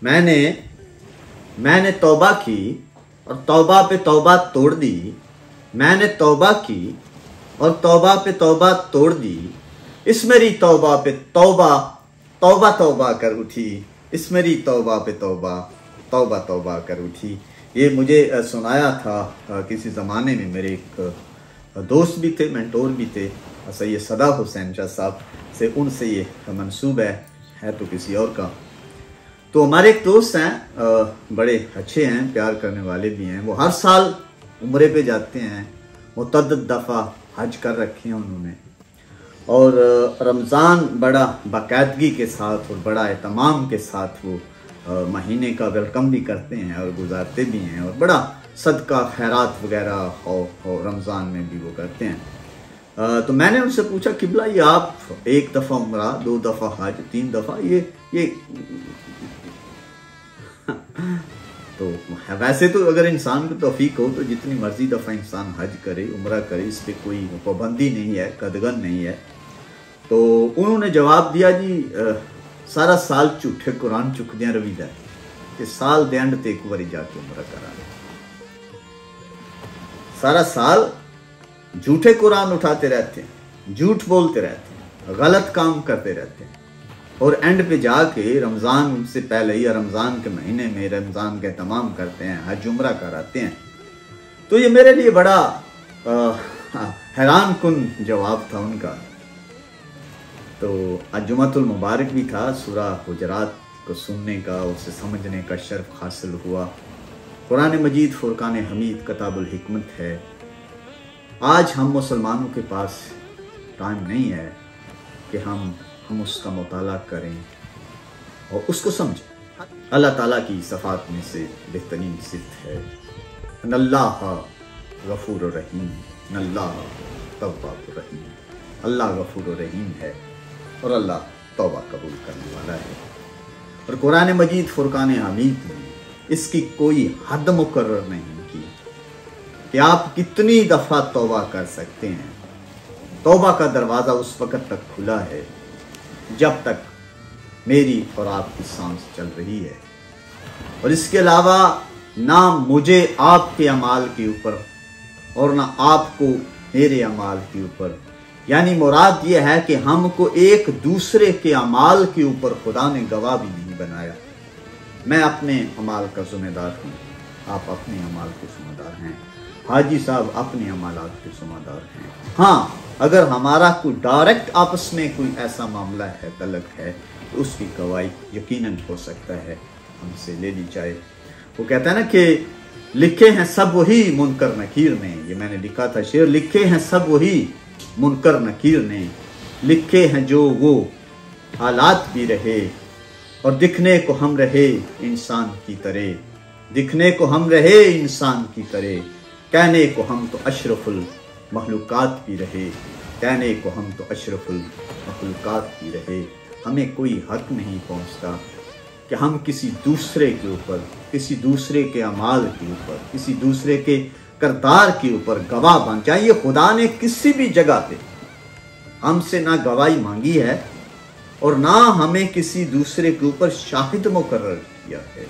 मैंने तौबा की और तौबा पे तौबा तोड़ दी। मैंने तौबा की और तौबा पे तौबा तोड़ दी। इस मेरी तौबा पे तौबा तौबा तौबा कर उठी। इस मेरी तौबा पे तौबा तौबा तौबा कर उठी। ये मुझे सुनाया था किसी ज़माने में मेरे एक दोस्त भी थे, मेंटोर भी थे, सैयद सदा हुसैन शाह साहब से, उनसे ये मंसूब है तो किसी और का। तो हमारे एक दोस्त हैं, बड़े अच्छे हैं, प्यार करने वाले भी हैं। वो हर साल उम्रे पे जाते हैं, मुतअद्दिद दफ़ा हज कर रखे हैं उन्होंने, और रमज़ान बड़ा बाकायदगी के साथ और बड़ा एहतमाम के साथ वो महीने का वेलकम भी करते हैं और गुजारते भी हैं, और बड़ा सदका खैरात वगैरह और रमज़ान में भी वो करते हैं। तो मैंने उनसे पूछा किबला ये आप एक दफ़ा उम्रा, 2 दफ़ा हज, 3 दफ़ा ये तो वैसे तो अगर इंसान को तौफीक हो तो जितनी मर्जी दफ़ा इंसान हज करे, उम्रा करे, इस पर कोई पाबंदी नहीं है, कदगन नहीं है। तो उन्होंने जवाब दिया जी सारा साल झूठे कुरान चुकदियां रवीदा ते साल दे एंड ते एक बारी जाके उम्रा करा। सारा साल झूठे कुरान उठाते रहते हैं, झूठ बोलते रहते हैं, गलत काम करते रहते हैं, और एंड पे जाके रमज़ान से पहले या रमज़ान के महीने में रमज़ान के तमाम करते हैं, हज उम्रा कराते हैं। तो ये मेरे लिए बड़ा हैरान कुन जवाब था उनका। तो आज जुमातुल मुबारक भी था, सूरा हुजरात को सुनने का, उसे समझने का शर्फ हासिल हुआ। कुरान मजीद फुरकान हमीद किताबुल हिकमत है। आज हम मुसलमानों के पास टाइम नहीं है कि हम उसका मुताला करें और उसको समझें। अल्लाह ताला की सफ़ात में से बेहतरीन सिफ़त है नल्लाह गफूर रहीम, नल्लाह तव्वाब रहीम। अल्लाह गफूर रहीम है और अल्लाह तौबा कबूल करने वाला है। और कुरान मजीद फुरकान हमीद में इसकी कोई हद मुकर्रर नहीं की कि आप कितनी दफ़ा तौबा कर सकते हैं। तौबा का दरवाज़ा उस वक़्त तक खुला है जब तक मेरी और आपकी सांस चल रही है, और इसके अलावा ना मुझे आपके अमाल के ऊपर और ना आपको मेरे अमाल के ऊपर, यानी मुराद ये है कि हमको एक दूसरे के अमाल के ऊपर खुदा ने गवाह भी नहीं बनाया। मैं अपने अमाल का ज़िम्मेदार हूँ, आप अपने अमाल के ज़िम्मेदार हैं, हाजी साहब अपने अमालात के ज़िम्मेदार हैं। हाँ, अगर हमारा कोई डायरेक्ट आपस में कोई ऐसा मामला है, तलक है, तो उसकी गवाही यकीनन हो सकता है हमसे ले ली जाए। वो कहता है ना कि लिखे हैं सब वही मुनकर नकीर ने, ये मैंने लिखा था शेर, लिखे हैं सब वही मुनकर नकीर ने, लिखे हैं जो वो हालात भी रहे, और दिखने को हम रहे इंसान की तरह, दिखने को हम रहे इंसान की तरह, कहने को हम तो अशरफुल मखलूकात भी रहे, कहने को हम तो अशरफुल मखलूकात भी रहे। हमें कोई हक नहीं पहुंचता कि हम किसी दूसरे के ऊपर, किसी दूसरे के अमाल के ऊपर, किसी दूसरे के करदार के ऊपर गवाह बन जाए। ये खुदा ने किसी भी जगह पे हमसे ना गवाही मांगी है और ना हमें किसी दूसरे के ऊपर शाहिद मुकर्रर किया है।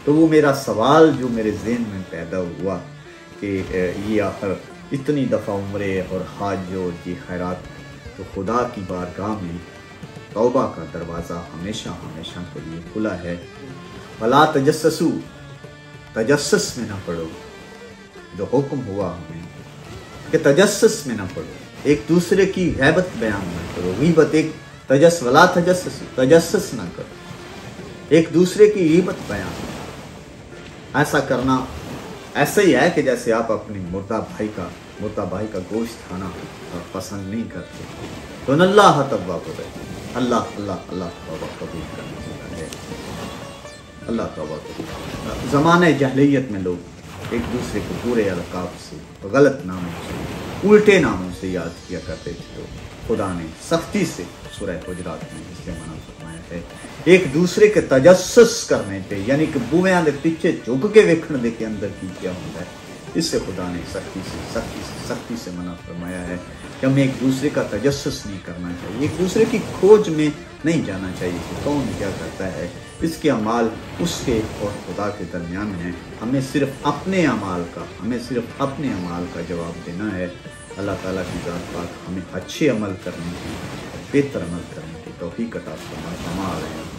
तो वो मेरा सवाल जो मेरे ज़हन में पैदा हुआ कि ये आखिर इतनी दफ़ा उम्रे और हज और ये खैरात, तो खुदा की बारगाह में तौबा का दरवाज़ा हमेशा हमेशा के लिए खुला है। भला तजस्ससू, तजस्सुस में ना पड़ो, जो हुक्म हुआ हमें कि तजस्सुस में ना पड़ो, एक दूसरे की गैबत बयान ना करो, गीबत, एक वला तजस्ससू, तजस्सुस ना करो, एक दूसरे की गीबत बयान। ऐसा करना ऐसा ही है कि जैसे आप अपने मुर्दा भाई का गोश्त खाना पसंद नहीं करते। तो अल्लाह तव्वाब रहीम, अल्लाह अल्लाह अल्लाह तौबा कबूल करने वाला है, अल्लाह तौबा कबूल। ज़माने जहलियत में लोग एक दूसरे को बुरे अलकाब से, गलत नामों से, उल्टे नामों से याद किया करते थे। तो खुदा ने सख्ती से सूरह हुजरात में इससे मना फरमाया है एक दूसरे के तजस्सुस करने पे, यानी कि बुवेयां दे पीछे झुक के वेखण दे के अंदर की क्या होता है, इससे खुदा ने सख्ती से मना फरमाया है कि हमें एक दूसरे का तजस्सुस नहीं करना चाहिए, एक दूसरे की खोज में नहीं जाना चाहिए कि कौन क्या करता है, اس کے اعمال اس کے اور خدا کے درمیان ہیں. ہمیں صرف اپنے اعمال کا جواب دینا ہے. اللہ تعالیٰ کی ذات پاک ہمیں اچھے عمل کرنے کی، بہتر عمل کرنے کی توفیق عطا فرمائے.